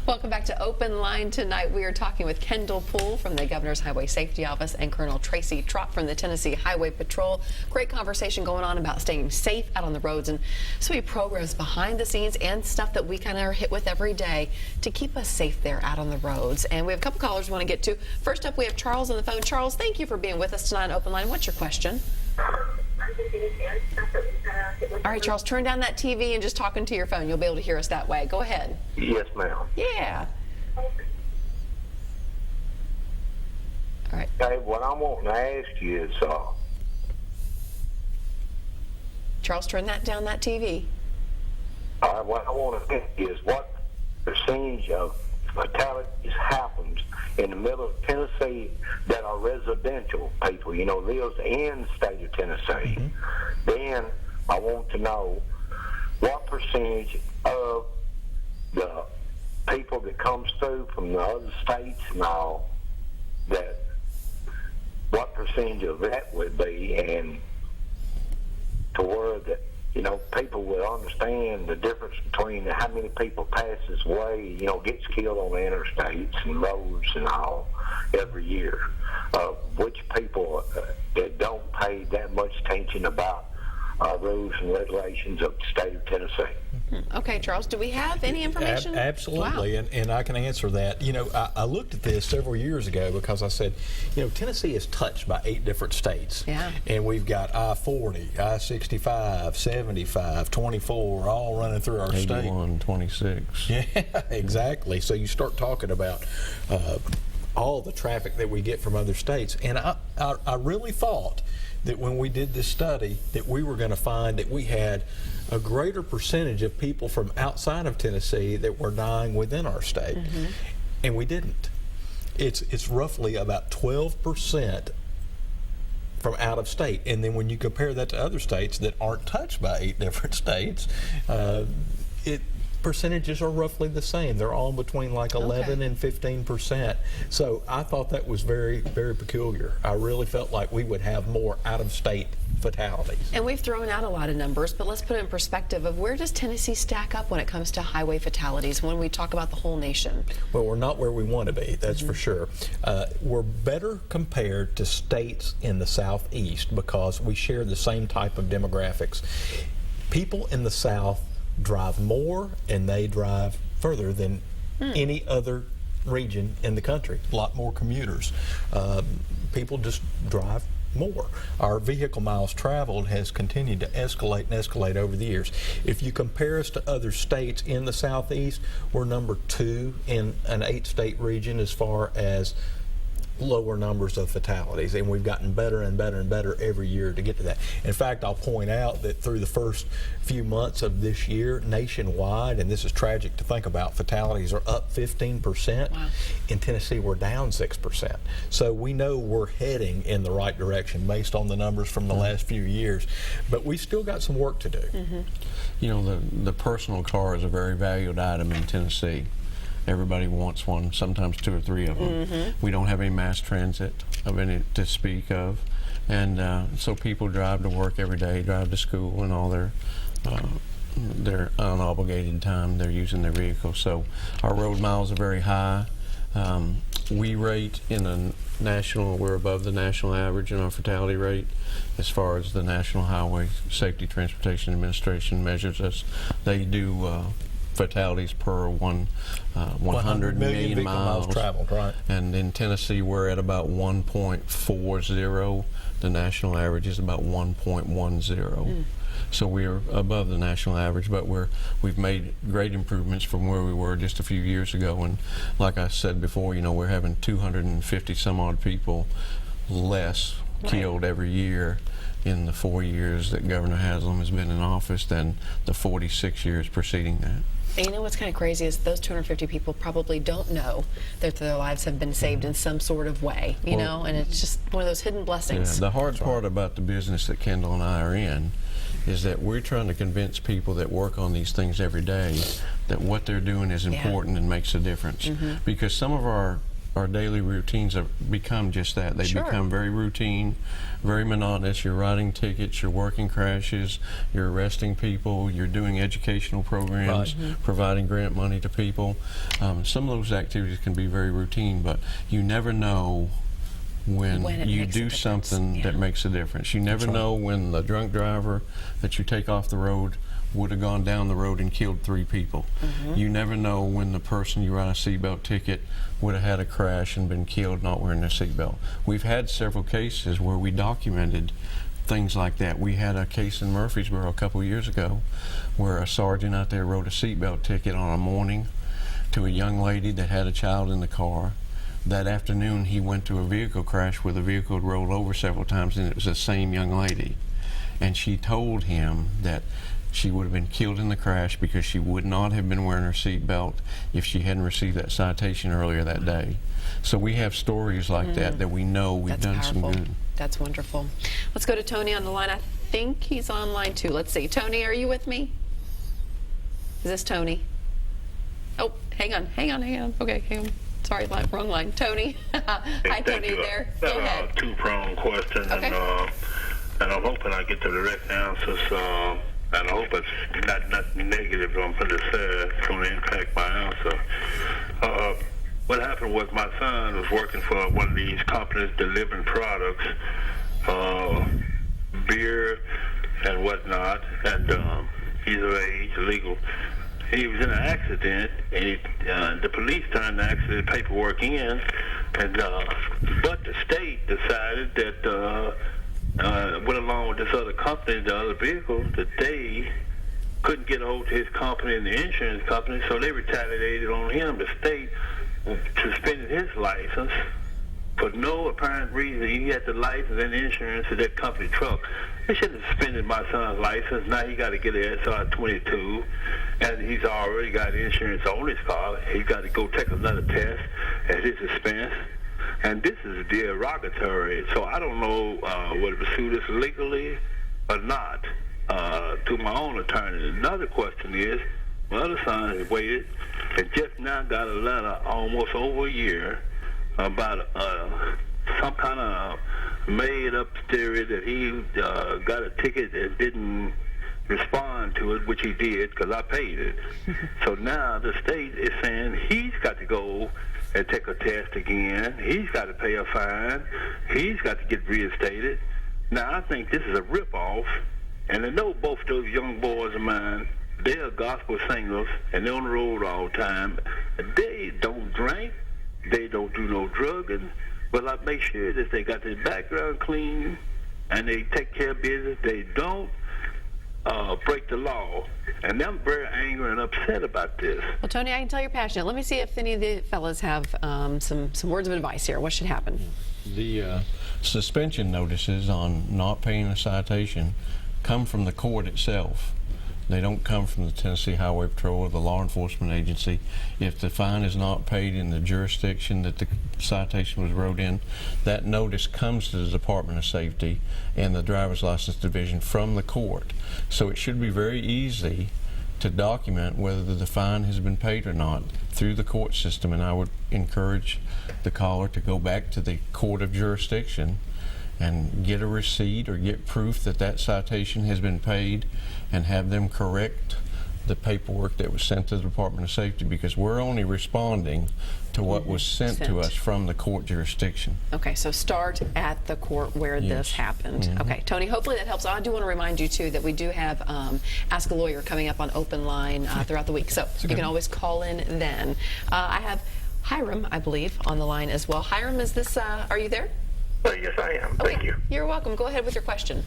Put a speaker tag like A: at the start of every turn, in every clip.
A: Welcome back to Open Line tonight. We are talking with Kendall Poole from the Governor's Highway Safety Office and Colonel Tracy Trott from the Tennessee Highway Patrol. Great conversation going on about staying safe out on the roads and so many programs behind the scenes and stuff that we kind of are hit with every day to keep us safe there out on the roads. And we have a couple callers we want to get to. First up, we have Charles on the phone. Charles, thank you for being with us tonight on Open Line. What's your question? All right, Charles, turn down that TV and just talking to your phone. You'll be able to hear us that way. Go ahead.
B: Yes, ma'am.
A: Yeah. All right.
B: Hey, what I'm wanting to ask you is,
A: Charles, turn down that TV.
B: what I want to ask you is what percentage of fatalities happens in the middle of Tennessee that are residential people, lives in the state of Tennessee. Then I want to know what percentage of the people that comes through from the other states and all, that what percentage of that would be, and to where that people will understand the difference between how many people pass this way, gets killed on the interstates and roads and all every year. Which people that don't pay that much attention about rules and regulations of the state of Tennessee.
A: Okay, Charles, do we have any information?
C: Absolutely,
A: Wow.
C: and I can answer that. I looked at this several years ago because I said, Tennessee is touched by 8 different states.
A: Yeah.
C: And we've got I-40, I-65, 75, 24, all running through our state.
D: 81, 26.
C: Yeah, exactly. So you start talking about all the traffic that we get from other states. And I really thought that when we did this study that we were going to find that we had a greater percentage of people from outside of Tennessee that were dying within our state. And we didn't. It's roughly about 12% from out of state. And then when you compare that to other states that aren't touched by 8 different states, percentages are roughly the same. They're all between like 11 and 15%. So I thought that was very, very peculiar. I really felt like we would have more out-of-state fatalities.
A: And we've thrown out a lot of numbers, but let's put it in perspective of where does Tennessee stack up when it comes to highway fatalities when we talk about the whole nation?
C: Well, we're not where we want to be, that's for sure. We're better compared to states in the southeast because we share the same type of demographics. People in the south drive more and they drive further than any other region in the country. A lot more commuters. People just drive more. Our vehicle miles traveled has continued to escalate and escalate over the years. If you compare us to other states in the southeast, we're number 2 in an 8-state region as far as lower numbers of fatalities, and we've gotten better and better and better every year to get to that. In fact, I'll point out that through the first few months of this year, nationwide, and this is tragic to think about, fatalities are up 15%.
A: Wow.
C: In Tennessee, we're down 6%. So we know we're heading in the right direction based on the numbers from the last few years, but we still got some work to do.
D: The personal car is a very valued item in Tennessee. Everybody wants one, sometimes 2 or 3 of them. We don't have any mass transit of any to speak of, and so people drive to work every day, drive to school, and all their unobligated time they're using their vehicle. So our road miles are very high. We rate in the national, we're above the national average in our fatality rate as far as the National Highway Safety Transportation Administration measures us. They do fatalities per 100 million miles
C: traveled, right?
D: And in Tennessee, we're at about 1.40. The national average is about 1.10. So we're above the national average, but we've made great improvements from where we were just a few years ago. And like I said before, we're having 250 some odd people less killed every year in the 4 years that Governor Haslam has been in office than the 46 years preceding that.
A: And you know what's kind of crazy is those 250 people probably don't know that their lives have been saved in some sort of way, and it's just one of those hidden blessings.
D: Yeah, the hard part about the business that Kendall and I are in is that we're trying to convince people that work on these things every day that what they're doing is important and makes a difference. Because some of our our daily routines have become just that. They
A: Sure.
D: become very routine, very monotonous. You're writing tickets, you're working crashes, you're arresting people, you're doing educational programs, providing grant money to people. Some of those activities can be very routine, but you never know when
A: it
D: you
A: makes a
D: do
A: difference.
D: something that makes a difference. You never know when the drunk driver that you take off the road would have gone down the road and killed 3 people. You never know when the person you write a seatbelt ticket would have had a crash and been killed not wearing their seatbelt. We've had several cases where we documented things like that. We had a case in Murfreesboro a couple of years ago where a sergeant out there wrote a seatbelt ticket on a morning to a young lady that had a child in the car. That afternoon he went to a vehicle crash where the vehicle had rolled over several times, and it was the same young lady. And she told him that she would have been killed in the crash because she would not have been wearing her seatbelt if she hadn't received that citation earlier that day. So we have stories like that we know we've
A: That's
D: done
A: powerful.
D: some good.
A: That's wonderful. Let's go to Tony on the line. I think he's on line 2. Let's see. Tony, are you with me? Is this Tony? Oh, hang on. Okay, hang on. Sorry, wrong line. Tony. Hi, Tony, there. Go ahead.
E: A two-pronged question,
A: Okay.
E: and I'm hoping I get the direct answers, and I hope it's not negative, but it's going to impact my answer. What happened was my son was working for one of these companies delivering products, beer and whatnot, and he's of age, legal. He was in an accident, and the police turned the accident paperwork in, and but the state decided that went along with this other company, the other vehicle, that they couldn't get a hold of his company and the insurance company, so they retaliated on him. The state suspended his license for no apparent reason. He had the license and insurance of that company truck. They should have suspended my son's license. Now he got to get an SR-22, and he's already got insurance on his car. He's got to go take another test at his expense. And this is derogatory. So I don't know whether to pursue this legally or not to my own attorney. Another question is, my other son has waited and just now got a letter almost over a year about some kind of made-up theory that he got a ticket and didn't respond to it, which he did because I paid it. So now the state is saying he's got to go and take a test again. He's got to pay a fine. He's got to get reinstated. Now I think this is a rip-off, and I know both those young boys of mine, they are gospel singers, and they're on the road all the time. They don't drink. They don't do no drugging. But I make sure that they got their background clean and they take care of business. They don't break the law. And I'm very angry and upset about this.
A: Well, Tony, I can tell you're passionate. Let me see if any of the fellas have some words of advice here. What should happen?
D: The suspension notices on not paying a citation come from the court itself. They don't come from the Tennessee Highway Patrol or the law enforcement agency. If the fine is not paid in the jurisdiction that the citation was wrote in, that notice comes to the Department of Safety and the Driver's License Division from the court. So it should be very easy to document whether the fine has been paid or not through the court system, and I would encourage the caller to go back to the court of jurisdiction and get a receipt or get proof that that citation has been paid and have them correct the paperwork that was sent to the Department of Safety, because we're only responding to what was sent to us from the court jurisdiction.
A: Okay, so start at the court where this happened. Okay, Tony, hopefully that helps. I do want to remind you, too, that we do have Ask a Lawyer coming up on OpenLine throughout the week, so you can always call in then. I have Hiram, I believe, on the line as well. Hiram, is this, are you there?
B: Yes, I am.
A: Okay.
B: Thank you.
A: You're welcome. Go ahead with your question.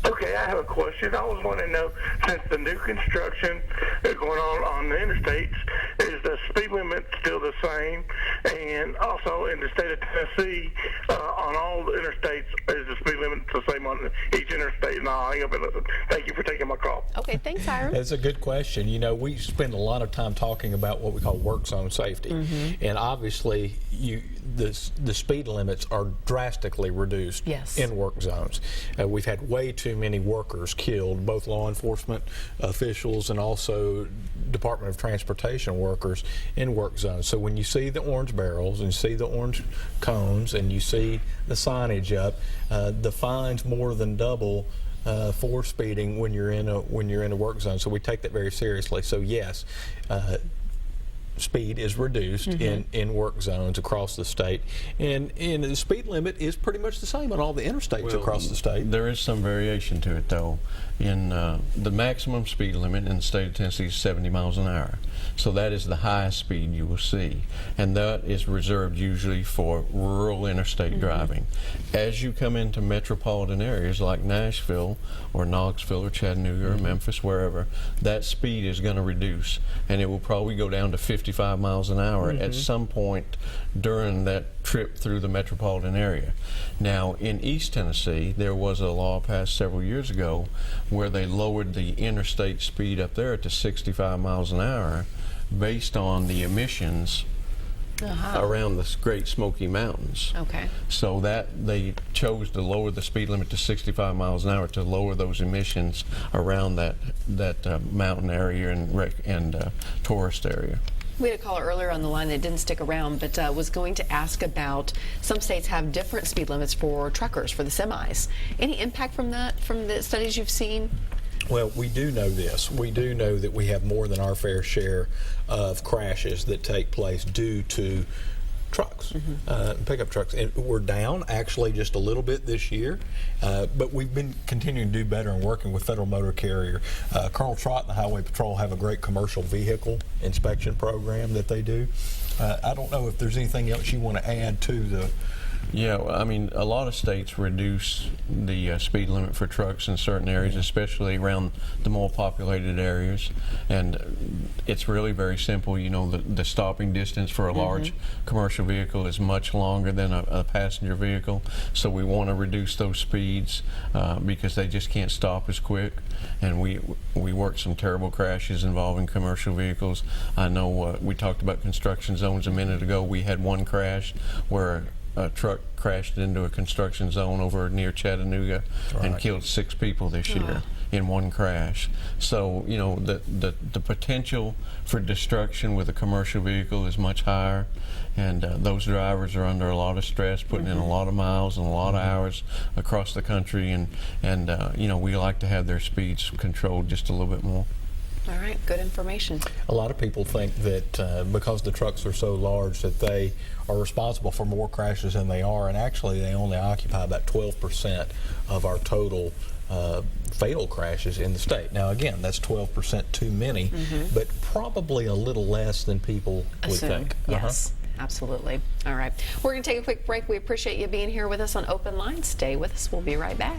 B: Okay, I have a question. I was wanting to know, since the new construction is going on the interstates, is the speed limit still the same? And also in the state of Tennessee, on all the interstates, is the speed limit the same on each interstate? And I'll hang up and listen. Thank you for taking my call.
A: Okay, thanks, Hiram.
C: That's a good question. You know, we spend a lot of time talking about what we call work zone safety, and obviously, the speed limits are drastically reduced
A: Yes.
C: in work zones. We've had way too many workers killed, both law enforcement officials and also Department of Transportation workers in work zones. So when you see the orange barrels and you see the orange cones and you see the signage up, the fines more than double for speeding when you're in a work zone. So we take that very seriously. So yes, speed is reduced in work zones across the state, and the speed limit is pretty much the same on all the interstates across the state.
D: There is some variation to it, though. In the maximum speed limit in the state of Tennessee is 70 miles an hour. So that is the highest speed you will see, and that is reserved usually for rural interstate driving. As you come into metropolitan areas like Nashville or Knoxville or Chattanooga or Memphis, wherever, that speed is going to reduce, and it will probably go down to 55 miles an hour at some point during that trip through the metropolitan area. Now, in East Tennessee, there was a law passed several years ago where they lowered the interstate speed up there to 65 miles an hour based on the emissions around the Great Smoky Mountains.
A: Okay.
D: So that they chose to lower the speed limit to 65 miles an hour to lower those emissions around that mountain area and tourist area.
A: We had a caller earlier on the line that didn't stick around, but was going to ask about some states have different speed limits for truckers, for the semis. Any impact from that, from the studies you've seen?
C: Well, we do know this. We do know that we have more than our fair share of crashes that take place due to trucks, pickup trucks. And we're down actually just a little bit this year, but we've been continuing to do better and working with Federal Motor Carrier. Colonel Trott and the Highway Patrol have a great commercial vehicle inspection program that they do. I don't know if there's anything else you want to add to the...
D: Yeah, I mean, a lot of states reduce the speed limit for trucks in certain areas, especially around the more populated areas. And it's really very simple. You know, the stopping distance for a large commercial vehicle is much longer than a passenger vehicle. So we want to reduce those speeds because they just can't stop as quick. And we worked some terrible crashes involving commercial vehicles. I know we talked about construction zones a minute ago. We had one crash where a truck crashed into a construction zone over near Chattanooga and killed 6 people this year in one crash. So, you know, the potential for destruction with a commercial vehicle is much higher, and those drivers are under a lot of stress, putting in a lot of miles and a lot of hours across the country, and you know, we like to have their speeds controlled just a little bit more.
A: All right, good information.
C: A lot of people think that because the trucks are so large that they are responsible for more crashes than they are, and actually they only occupy about 12% of our total fatal crashes in the state. Now again, that's 12% too many, but probably a little less than people would think.
A: Yes, absolutely. All right, we're going to take a quick break. We appreciate you being here with us on Open Line. Stay with us. We'll be right back.